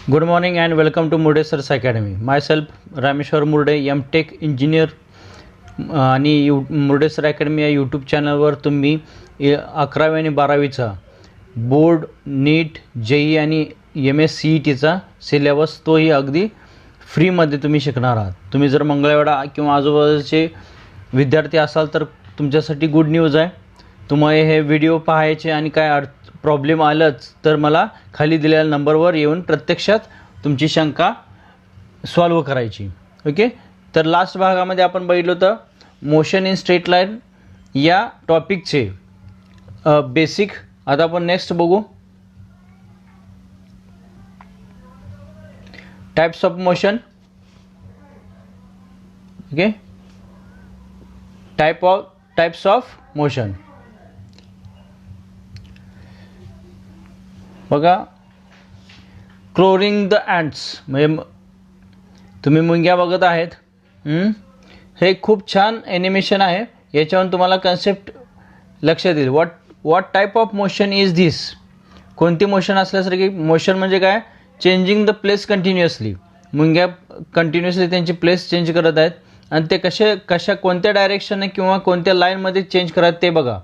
Good morning and welcome to Murde Sir's Academy. Myself Rameshwar Murde, M.Tech Engineer आणि मुर्डे sir academy या YouTube चॅनलवर तुम्ही 11वी आणि 12वीचा board, नीट, JEE आणि MS-CETचा सिलेबस तोही अगदी फ्रीमध्ये तुम्ही शिकणार आहात. तुम्ही जर मंगळवेढा किंवा आजूबाजूचे विद्यार्थी असाल तर तुमच्यासाठी गुड न्यूज आहे. तुम्हाला हे व्हिडिओ पाहायचे आणि काय प्रॉब्लेम आलंच तर मला खाली दिलेल्या नंबरवर येऊन प्रत्यक्षात तुमची शंका सॉल्व करायची. ओके, तर लास्ट भागामध्ये आपण बघितलं होतं मोशन इन स्ट्रेट लाईन या टॉपिकचे बेसिक. आता आपण नेक्स्ट बघू types of motion. Okay, types of motion. बघा, क्रोरिंग द अँट्स म्हणजे तुम्ही मुंग्या बघत आहेत. हे खूप छान ॲनिमेशन आहे. याच्यावरून तुम्हाला कन्सेप्ट लक्षात येईल. What type of motion is this. कोणती मोशन असल्यासारखी. मोशन म्हणजे काय? Changing the place continuously. मुंग्या कंटिन्युअसली त्यांची प्लेस चेंज करत आहेत आणि ते कोणत्या डायरेक्शनने किंवा कोणत्या लाईनमध्ये चेंज करत ते बघा.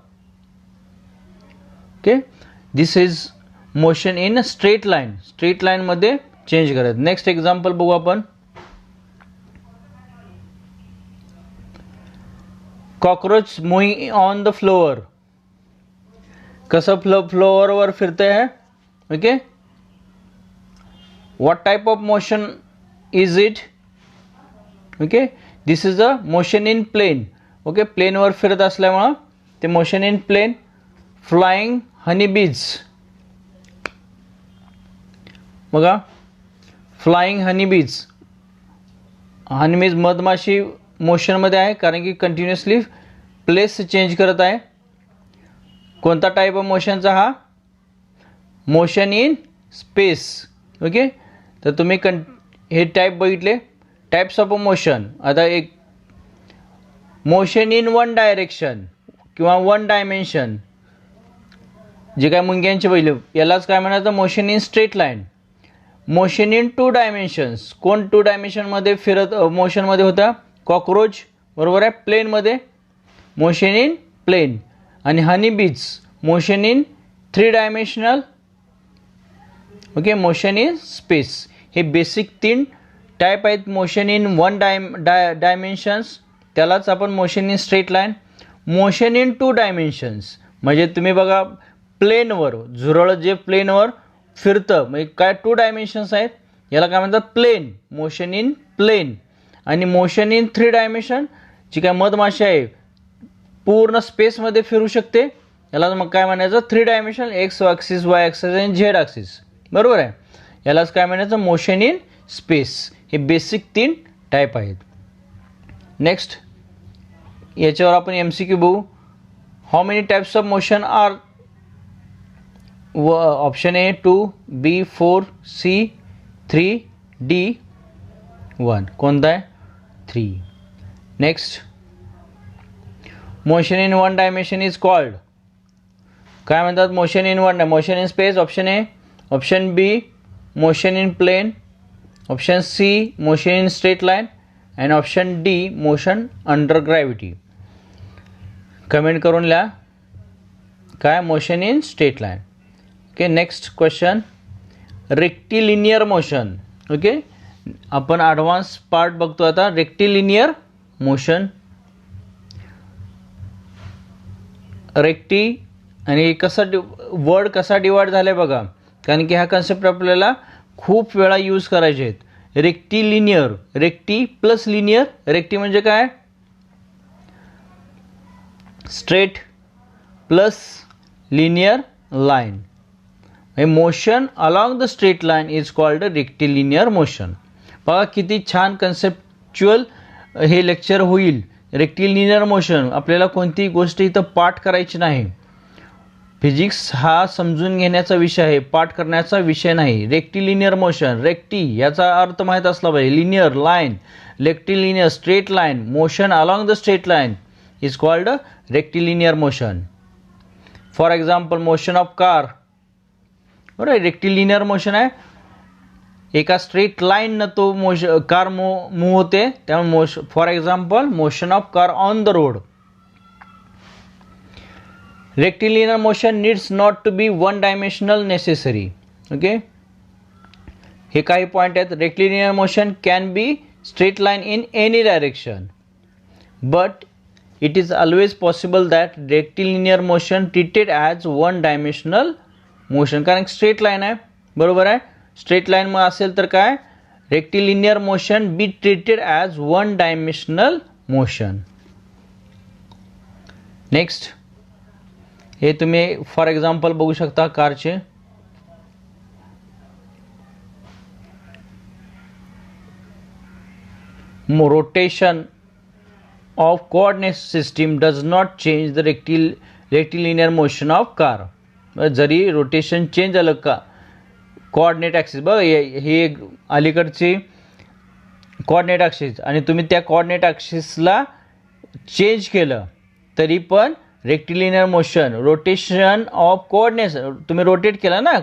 Okay, this is motion in straight line. Straight लाईनमध्ये चेंज करत. नेक्स्ट एक्झाम्पल बघू आपण. Cockroach moving on the floor. कसं फ्लोअरवर फिरते आहे. Okay, what type of motion is it. Okay, this is a motion in plane. Okay, प्लेनवर फिरत असल्यामुळं ते motion in plane. Flying honey bees. बघा, फ्लाइंग हनीबीज. हनीबीज मधमाशी मोशनमध्ये आहे कारण की कंटिन्युअसली प्लेस चेंज करत आहे. कोणता टाईप ऑफ मोशनचा हा? Motion in space. ओके, तर तुम्ही हे टाईप बघितले टाईप्स ऑफ मोशन. आता एक मोशन इन वन डायरेक्शन किंवा वन डायमेन्शन जे काय मुंग्यांचे पहिले यालाच काय म्हणायचं? Motion in straight line. Motion in two dimensions. कोण टू डायमेन्शनमध्ये मोशनमध्ये होता? कॉकरोच. बरोबर आहे. प्लेनमध्ये मोशन इन प्लेन. आणि honeybees motion in 3 dimensional. Okay, motion in space. हे बेसिक 3 टाईप आहेत मोशन इन वन डायमेन्शन्स. त्यालाच आपण motion in straight line. Motion in 2 dimensions म्हणजे तुम्ही बघा प्लेनवर झुरळ जे प्लेनवर फिरतं म्हणजे काय 2 डायमेन्शन्स आहेत. याला काय म्हणतात? प्लेन. Motion in plane. आणि मोशन इन 3 डायमेन्शन जी काय मधमाशी आहे पूर्ण स्पेसमध्ये फिरू शकते. याला मग काय म्हणायचं? 3 dimension. X axis, Y axis आणि झेड ॲक्सिस. बरोबर आहे. यालाच काय म्हणायचं? Motion in space. हे बेसिक 3 टाईप आहेत. नेक्स्ट याच्यावर आपण MCQ बघू. How many types of motion are. Option A 2, B 4, C 3, D 1. कोणता आहे? 3. Next motion in one dimension is called. काय म्हणतात? Motion in one. Motion in space. Option A. Option B motion in plane. Option C motion in straight line. And option D motion under gravity. Comment करून लिहा काय motion in straight line. Okay, next question. Rectilinear motion. Okay, आपण advance part बघतो आता. Rectilinear motion. Recti आणि word कसा divide झाला बघा कारण की हा कन्सेप्ट आपल्याला खूप वेळा यूज करायचे आहेत. Rectilinear. Recti plus linear. Recti म्हणजे काय? Straight plus linear line. Motion along the straight line is called rectilinear motion. बघा किती छान कन्सेप्च्युअल हे लेक्चर होईल. Rectilinear motion. आपल्याला कोणतीही गोष्ट इथं पाठ करायची नाही. फिजिक्स हा समजून घेण्याचा विषय आहे, पाठ करण्याचा विषय नाही. Rectilinear motion. रेक्टी याचा अर्थ माहीत असला पाहिजे. Linear line. Rectilinear straight line. Motion along the straight line is called rectilinear motion. For example motion of car. बरोबर, रेक्टिलिनियर मोशन आहे. एका स्ट्रेट लाईननं तो कार मूव्ह होते, त्यामुळे for example motion of car on the road. Rectilinear motion needs not to be one dimensional necessary. Okay, हे काही point आहेत. Rectilinear motion can be straight line in any direction, but it is always possible that rectilinear motion treated as one dimensional motion. कारण straight line आहे, बरोबर आहे. Straight line मग असेल तर काय, rectilinear motion be treated as one dimensional motion. Next, हे तुम्ही फॉर एक्झाम्पल बघू शकता कारचे. Rotation of coordinate system does not change the rectilinear motion of car. जरी रोटेशन चेंज झालं का कोऑर्डिनेट ॲक्सिस, बघ हे अलीकडची कोऑर्डिनेट ॲक्सिस, आणि तुम्ही त्या कोऑर्डिनेट ॲक्सिसला चेंज केलं तरी पण rectilinear motion, rotation of coordinates, तुम्ही रोटेट केला ना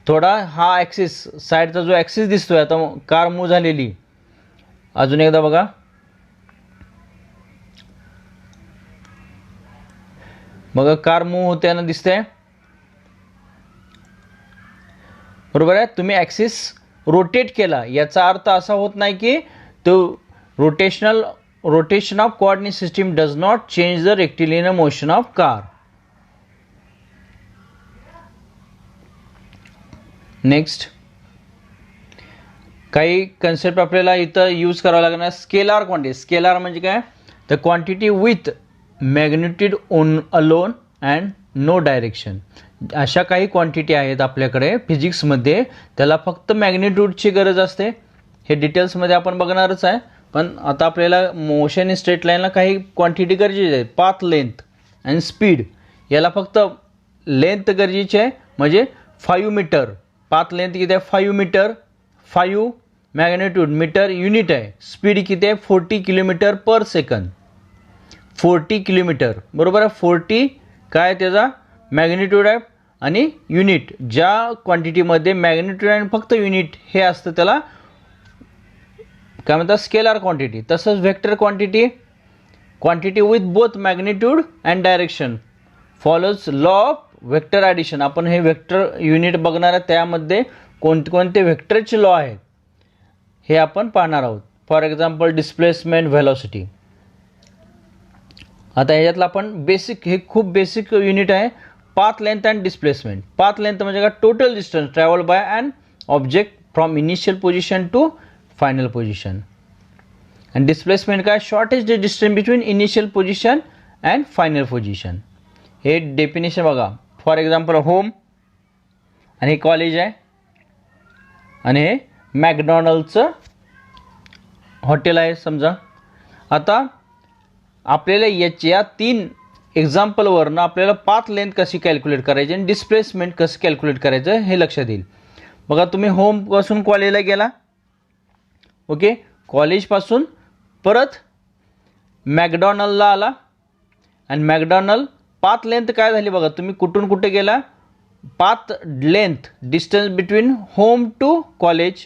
थोडा, हा ॲक्सिस साईडचा जो ॲक्सिस दिसतोय आता कार मूव्ह झालेली. अजून एकदा बघा, बघा कार मूव्ह होताना दिसतंय, बरोबर आहे. तुम्ही ॲक्सिस रोटेट केला, याचा अर्थ असा होत नाही की तो rotation of coordinate system does not change the rectilinear motion of car. Next, काही कन्सेप्ट आपल्याला इथं यूज करावं लागणार. Scalar quantity. स्केलार म्हणजे काय, the quantity with magnitude on alone and no direction. अशा काही क्वांटिटी आहेत आपल्याकडे फिजिक्समध्ये, त्याला फक्त मॅग्निट्यूडची गरज असते. हे डिटेल्समध्ये आपण बघणारच आहे, पण आता आपल्याला मोशन इन स्ट्रेट लाईनला काही क्वांटिटी गरजेची आहे. पाथ लेंथ अँड स्पीड, याला फक्त लेंथ गरजेची आहे, म्हणजे 5 मीटर. पाथ लेंथ किती आहे, 5 मीटर. 5 मॅग्निट्यूड, मीटर युनिट आहे. स्पीड किती आहे, 40 किलोमीटर पर सेकंद. 40 किलोमीटर, बरोबर आहे. 40 काय त्याचा मॅग्निट्यूड आहे, आणि युनिट, ज्या क्वांटिटीमध्ये मॅग्निट्यूड आणि फक्त युनिट हे असतं त्याला काय म्हणतात, स्केलार क्वांटिटी. तसंच vector quantity, quantity with both magnitude and direction follows law of vector addition. आपण हे व्हेक्टर युनिट बघणार आहे, त्यामध्ये कोणते व्हेक्टरचे लॉ आहेत हे आपण पाहणार आहोत. For example displacement, velocity. आता ह्याच्यातलं आपण बेसिक, हे खूप बेसिक युनिट आहे. Path length and displacement. Path length म्हणजे काय, total distance travel by an object from initial position to final position. आणि डिस्प्लेसमेंट काय, shortest distance between initial position and final position. हे डेफिनेशन बघा. For example home, आणि हे college आहे, आणि हे मॅकडॉनल्डचं हॉटेल आहे समजा. आता आपल्याला या 3 एक्झाम्पलवरनं आपल्याला पाथ लेंथ कशी कॅल्क्युलेट करायची आणि डिस्प्लेसमेंट कसं कॅल्क्युलेट करायचं हे लक्षात येईल. बघा, तुम्ही होमपासून कॉलेजला गेला, ओके, कॉलेजपासून परत मॅकडॉनल्डला आला, आणि मॅकडॉनल्ड पाथ लेंथ काय झाली बघा, तुम्ही कुठून कुठे गेला, path length distance between home to college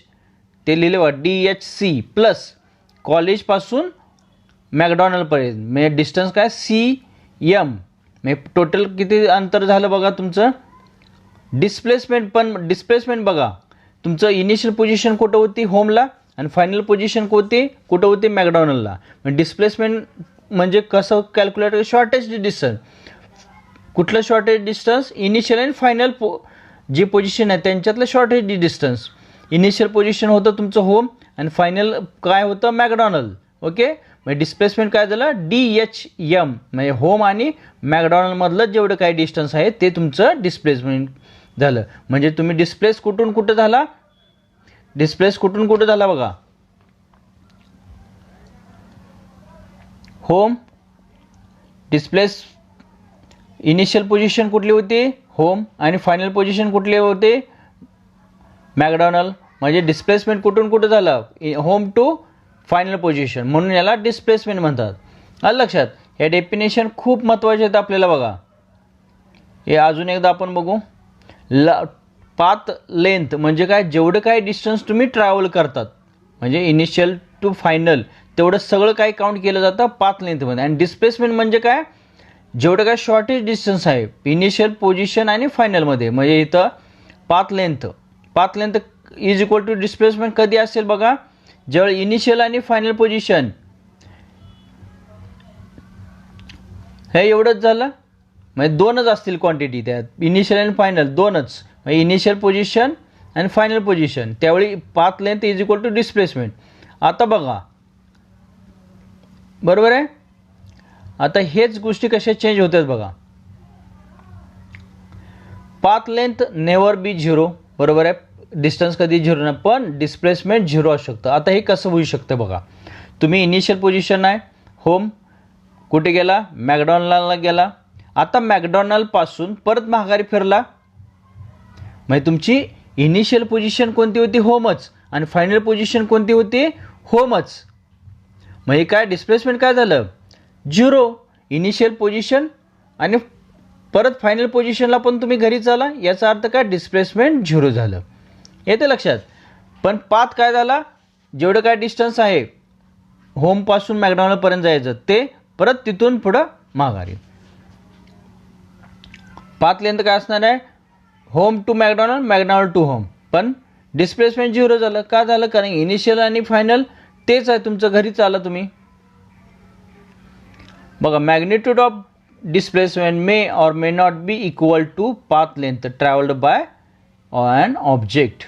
ते लिहिले बघा, DHC प्लस कॉलेजपासून मॅकडॉनल्डपर्यंत म्हणजे डिस्टन्स काय, CM, म्हणजे टोटल किती अंतर झालं बघा तुमचं. डिस्प्लेसमेंट बघा, तुमचं इनिशियल पोझिशन कुठं होती, होमला, आणि फायनल पोझिशन कुठं होती, मॅकडॉनल्डला. म्हणजे डिस्प्लेसमेंट म्हणजे कसं कॅल्क्युलेट, शॉर्टेस्ट डिस्टन्स. कुठलं शॉर्टेज डिस्टन्स, इनिशियल आणि फायनल जी पोझिशन आहे त्यांच्यातलं शॉर्टेज डिस्टन्स. इनिशियल पोझिशन होतं तुमचं होम, आणि फायनल काय होतं, मॅकडॉनल्ड. ओके, म्हणजे डिस्प्लेसमेंट काय झालं, DHM, म्हणजे होम आणि मॅकडॉनल्डमधलं जेवढं काही डिस्टन्स आहे ते तुमचं डिस्प्लेसमेंट झालं. म्हणजे तुम्ही डिस्प्लेस कुठून कुठं झाला बघा, होम, डिस्प्लेस, इनिशियल पोझिशन कुठली होती, होम, आणि फायनल पोझिशन कुठली होते, मॅकडॉनल्ड. म्हणजे डिस्प्लेसमेंट कुठून कुठं झालं, होम टू फायनल पोझिशन, म्हणून याला डिस्प्लेसमेंट म्हणतात. आलं लक्षात. हे डेफिनेशन खूप महत्त्वाचे आहेत आपल्याला बघा. हे अजून एकदा आपण बघू. पाथ लेंथ म्हणजे काय, जेवढं काय डिस्टन्स तुम्ही ट्रॅव्हल करतात म्हणजे इनिशियल टू फायनल तेवढं सगळं काय काउंट केलं जातं पाथ लेंथमध्ये. आणि डिस्प्लेसमेंट म्हणजे काय, जेवढं काय शॉर्टेज डिस्टन्स आहे इनिशियल पोझिशन आणि फायनलमध्ये. म्हणजे इथं path length is equal to displacement कधी असेल बघा, ज्यावेळी इनिशियल आणि फायनल पोझिशन हे एवढंच झालं, म्हणजे दोनच असतील क्वांटिटी त्यात, इनिशियल आणि फायनल दोनच, म्हणजे इनिशियल पोझिशन आणि फायनल पोझिशन, त्यावेळी path length is equal to displacement. आता बघा बरोबर आहे. आता हेच गोष्टी कशा चेंज होतात बघा. Path length never be zero, बरोबर आहे, डिस्टन्स कधी झिरो नाही, पण डिस्प्लेसमेंट झिरो असू शकतं. आता हे कसं होऊ शकतं बघा, तुम्ही इनिशियल पोझिशन आहे होम, कुठे गेला, मॅकडॉनल्डला गेला. आता मॅकडॉनल्डपासून परत माघारी फिरला, म्हणजे तुमची इनिशियल पोझिशन कोणती होती, होमच, आणि फायनल पोझिशन कोणती होती, होमच. म्हणजे काय डिस्प्लेसमेंट काय झालं, झिरो. इनिशियल पोझिशन आणि परत फायनल पोझिशनला पण तुम्ही घरीच आला, याचा अर्थ काय डिस्प्लेसमेंट झिरो झालं. येते लक्षात. पण पाथ काय झाला, जेवढं काय डिस्टन्स आहे होमपासून मॅकडॉनल्डपर्यंत जायचं ते परत तिथून पुढं माघारी. पाथ लेंथ काय असणार आहे, home to McDonald, McDonald to home, पण डिस्प्लेसमेंट झिरो झालं. का झालं, कारण इनिशियल आणि फायनल तेच आहे तुमचं, घरीच आला तुम्ही. बघा magnitude of displacement may or may not be equal to path length travelled by an object.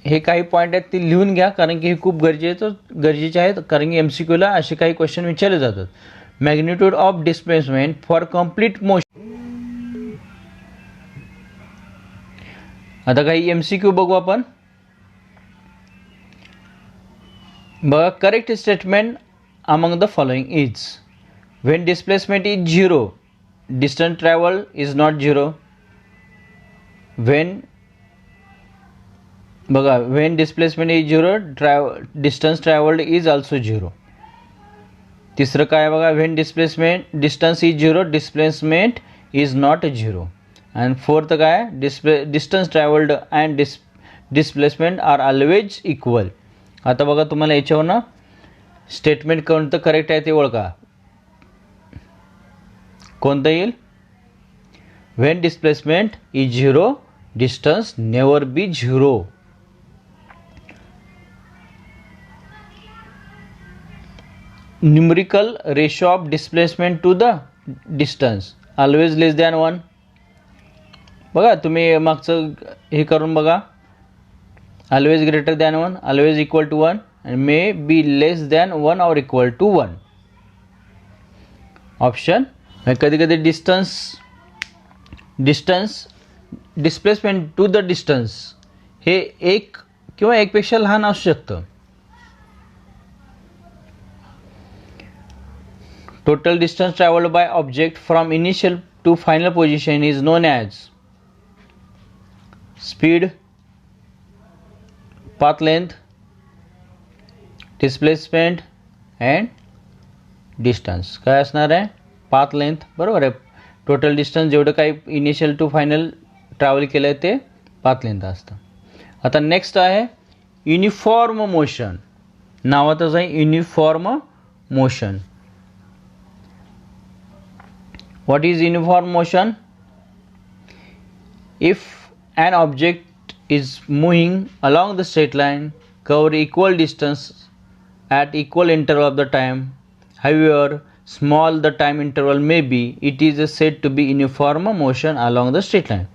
हे काही पॉईंट आहेत ते लिहून घ्या, कारण की हे खूप गरजेचे आहेत, कारण की MCQला असे काही क्वेश्चन विचारले जातात. Magnitude of displacement for complete motion. आता काही MCQ बघू आपण. बघा correct statement among the following is, when displacement is zero distance traveled is not zero. when displacement is zero distance traveled is also zero. तिसरं काय बघा, when distance is zero displacement is not zero. and fourth काय, distance traveled and displacement are always equal. आता बघा तुम्हाला याच्यावरनं statement कोणतं correct आहे ते ओळखा. कोणतं येईल, when displacement is zero distance never be zero. numerical ratio of displacement to the distance always less than 1. बघा तुम्ही मागचं हे करून बघा, always greater than 1, always equal to 1 and may be less than 1 or equal to 1. Option. कधी कधी displacement to the distance हे एक किंवा एकपेक्षा लहान असू शकतं. Total distance travelled by object from initial to final position is known as speed, path length, displacement and distance. काय असणार आहे, पाथ लेंथ, बरोबर आहे. टोटल डिस्टन्स जेवढं काही इनिशियल टू फायनल ट्रॅव्हल केलं आहे ते पाथ लेंथ असतं. आता नेक्स्ट आहे युनिफॉर्म मोशन. नावातच आहे uniform motion. What is uniform motion? If an object is moving along the straight line cover equal distance at equal interval of the time, however small the time interval may be, it is said to be uniform motion along the straight line.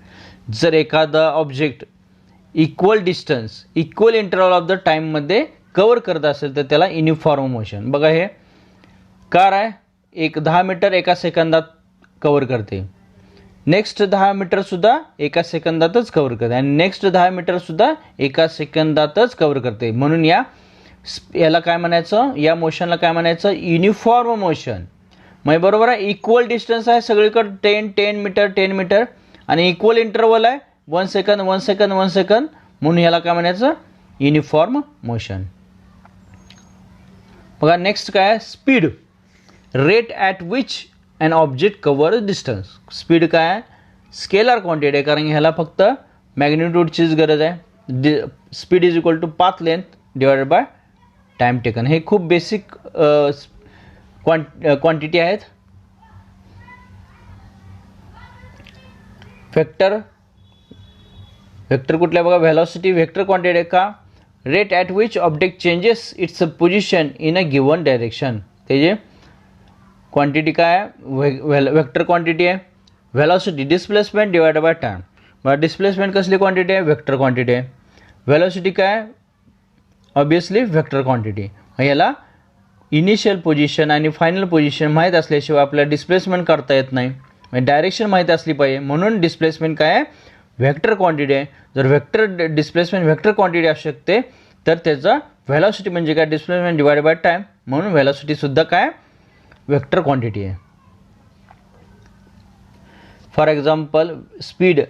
जर एखादा object equal distance equal interval of the टाईममध्ये cover करत असेल तर त्याला uniform motion. बघा हे car आहे, एक 10 मीटर एका सेकंदात कवर करते, नेक्स्ट 10 मीटरसुद्धा एका सेकंदातच कवर करते आणि नेक्स्ट 10 मीटरसुद्धा एका सेकंदातच कवर करते. म्हणून याला काय म्हणायचं, या मोशनला काय म्हणायचं, युनिफॉर्म मोशन. म्हणजे बरोबर आहे, इक्वल डिस्टन्स आहे सगळीकडे 10 मीटर आणि इक्वल इंटरवल आहे 1 सेकंद, म्हणून याला काय म्हणायचं, युनिफॉर्म मोशन. बघा नेक्स्ट काय आहे, speed, rate at which an object cover distance. Speed काय आहे, स्केलर क्वांटिटी आहे, कारण ह्याला फक्त मॅग्निट्यूडचीच गरज आहे. Speed is equal to path length divided by time taken. हे खूप बेसिक क्वांटिटी आहेत. वेक्टर कुठल्या बघा, व्हेलॉसिटी वेक्टर क्वांटिटी आहे का. Rate at which object changes it's position in a given direction. ते जे क्वांटिटी काय आहे, वेक्टर क्वांटिटी आहे. Velocity displacement divided by time. बघा डिस्प्लेसमेंट कसली क्वांटिटी आहे, वेक्टर क्वांटिटी आहे. व्हेलॉसिटी काय, ऑब्वियसली वेक्टर क्वांटिटी. याला इनिशियल पोझिशन आणि फायनल पोझिशन माहीत असल्याशिवाय आपल्याला डिस्प्लेसमेंट करता येत नाही. डायरेक्शन माहीत असली पाहिजे, म्हणून डिस्प्लेसमेंट काय आहे, व्हेक्टर क्वांटिटी आहे. जर वेक्टर डिस्प्लेसमेंट वेक्टर क्वांटिटी असू शकते तर त्याचा व्हेलॉसिटी म्हणजे काय, डिस्प्लेसमेंट डिवायडेड बाय टाईम. म्हणून व्हेलॉसिटीसुद्धा काय, वेक्टर क्वांटिटी आहे. फॉर एक्झाम्पल स्पीड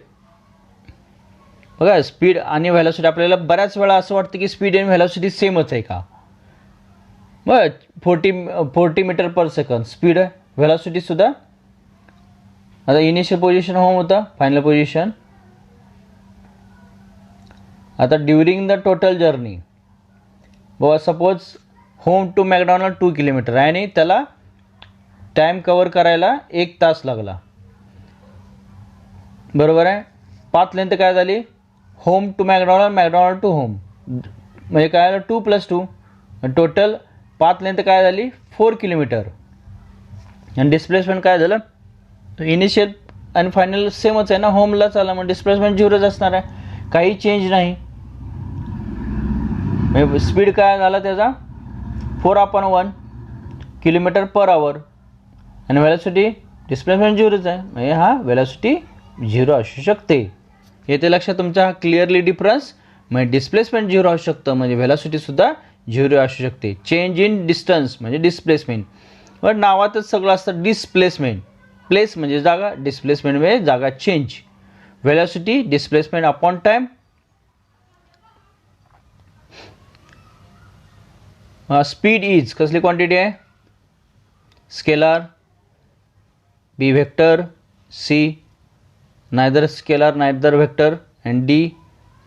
बघा, स्पीड आणि व्हेलॉसिटी आपल्याला बऱ्याच वेळा असं वाटतं की स्पीड आणि व्हेलॉसिटी सेमच आहे का. बघ 40 मीटर पर सेकंद स्पीड आहे, व्हेलॉसिटीसुद्धा. आता इनिशियल पोझिशन होम होता, फायनल पोझिशन. आता ड्युरिंग द टोटल जर्नी बघा, suppose home to McDonald 2 kilometre आहे आणि त्याला टाईम कवर करायला 1 तास लागला, बरोबर आहे. पाथ लेंथ काय झाली, home to McDonald, McDonald to home, म्हणजे काय झालं 2 + 2. टोटल पाथ लेंथ काय झाली 4 किलोमीटर. आणि डिस्प्लेसमेंट काय झालं, इनिशियल आणि फायनल सेमच आहे ना, होमला चाला मग डिस्प्लेसमेंट 0च असणार आहे, काही चेंज नाही. स्पीड काय झाला त्याचा 4/1 किलोमीटर पर आवर. आणि व्हेलॉसिटी डिस्प्लेसमेंट 0च आहे, म्हणजे हा व्हेलॉसिटी 0 असू शकते. येथे लक्षात तुमचा हा क्लिअरली डिफरन्स. म्हणजे डिस्प्लेसमेंट 0 असू शकतं, म्हणजे व्हेलॉसिटीसुद्धा 0 असू शकते. चेंज इन डिस्टन्स म्हणजे डिस्प्लेसमेंट, पण नावातच सगळं असतं डिस्प्लेसमेंट. प्लेस म्हणजे जागा, डिस्प्लेसमेंट म्हणजे जागा change. Velocity displacement upon time. Speed is कसली क्वांटिटी आहे, scalar. B vector. C neither scalar neither vector. And D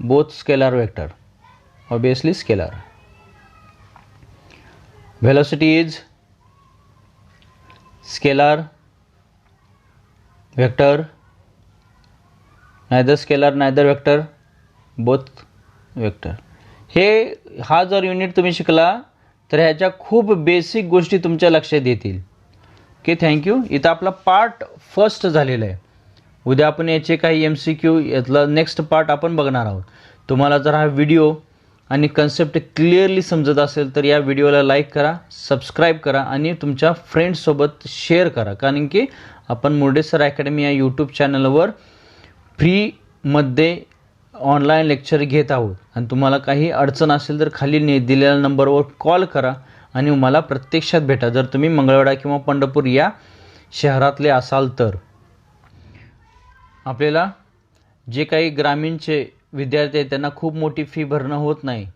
both scalar vector, obviously scalar. velocity is scalar vector, neither scalar neither vector, both vector. हा जर unit तुम्ही शिकला तर ह्याच्या खूप basic गोष्टी तुमच्या लक्षात येतील. Okay, thank you. इथं आपला पार्ट फर्स्ट झालेला आहे. उद्या आपण याचे काही MCQ यातला नेक्स्ट पार्ट आपण बघणार आहोत. तुम्हाला जर हा व्हिडिओ आणि कन्सेप्ट क्लिअरली समजत असेल तर या व्हिडिओला लाईक करा, सबस्क्राईब करा आणि तुमच्या फ्रेंड्ससोबत शेअर करा. कारण की आपण मुर्डेसर अकॅडमी या यूट्यूब चॅनलवर फ्रीमध्ये ऑनलाईन लेक्चर घेत आहोत. आणि तुम्हाला काही अडचण असेल तर खाली दिलेल्या नंबरवर कॉल करा आणि मला प्रत्यक्षात भेटा, जर तुम्ही मंगळवेढा किंवा पंढरपूर या शहरातले असाल तर. आपल्याला जे काही ग्रामीणचे विद्यार्थी आहेत त्यांना खूप मोठी फी भरणं होत नाही,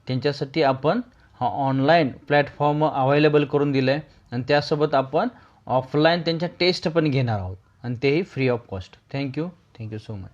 त्यांच्यासाठी आपण हा ऑनलाईन प्लॅटफॉर्म अवेलेबल करून दिला आहे. आणि त्यासोबत आपण ऑफलाईन त्यांच्या टेस्ट पण घेणार आहोत आणि तेही free of cost. Thank you so much.